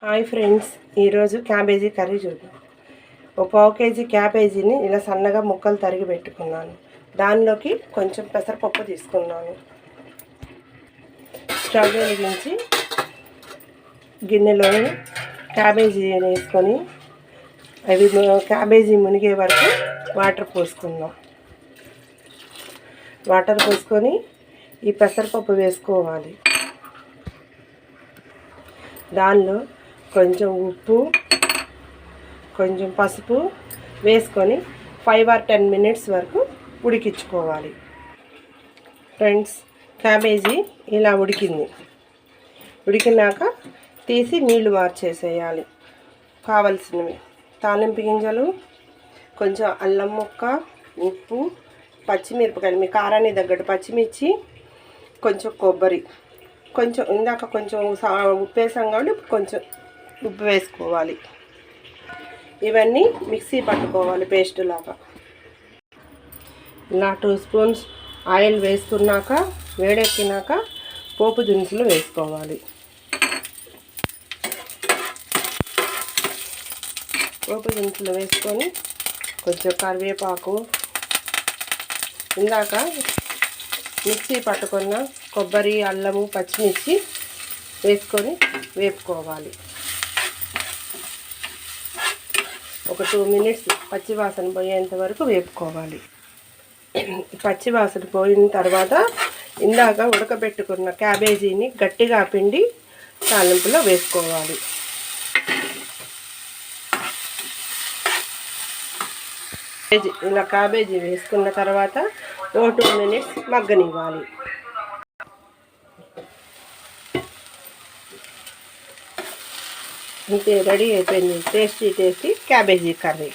Hi friends, ఈరోజు cabbage curry చూద్దాం. ఒక పావు కేజీ క్యాబేజీని ఇలా సన్నగా ముక్కలు తరిగి పెట్టుకున్నాను. దానిలోకి కొంచెం పెసరపప్పు తీసుకున్నాను. స్టవ్ వెలిగించి గిన్నెలో క్యాబేజీ వేసుకొని అవి క్యాబేజీ మునిగే వరకు వాటర్ పోసుకుందాం. వాటర్ పోసుకొని ఈ పెసరపప్పు వేసుకోవాలి. దానిలో కొంచెం ఉప్పు, కొంచెం పసుపు వేసుకొని 5 or 10 minutes వరకు ఉడికించుకోవాలి. ఫ్రెండ్స్, క్యాబేజీ ఇలా ఉడికినాక తీసి నీళ్లు మార్చేసేయాలి. కావలసినవి తాలింపు గింజలు, కొంచెం అల్లం ముక్క, ఉప్పు, పచ్చిమిరపకాయలు, మీ కారాన్ని తగ్గట్టు పచ్చిమిర్చి, కొంచెం కొబ్బరి, కొంచెం ఇందాక కొంచెం ఉప్పు వేసాం కాబట్టి కొంచెం ఉప్పు వేసుకోవాలి. ఇవన్నీ మిక్సీ పట్టుకోవాలి పేస్ట్ లాగా. ఇలా 2 స్పూన్స్ ఆయిల్ వేసుకున్నాక వేడెక్కినాక పోపు దినుసులు వేసుకోవాలి. పోపు దినుసులు వేసుకొని కొంచెం కరివేపాకు, ఇందాక మిక్సీ పట్టుకున్న కొబ్బరి, అల్లము, పచ్చిమిర్చి వేసుకొని వేపుకోవాలి. ఒక 2 minutes పచ్చివాసన పోయేంత వరకు వేపుకోవాలి. పచ్చివాసన పోయిన తర్వాత ఇందాక ఉడకబెట్టుకున్న క్యాబేజీని గట్టిగా పిండి తాలింపులో వేసుకోవాలి. ఇలా క్యాబేజీ వేసుకున్న తర్వాత 2 minutes మగ్గనివ్వాలి. ఇంతే, రెడీ అయిపోయింది టేస్టీ క్యాబేజీ కర్రీ.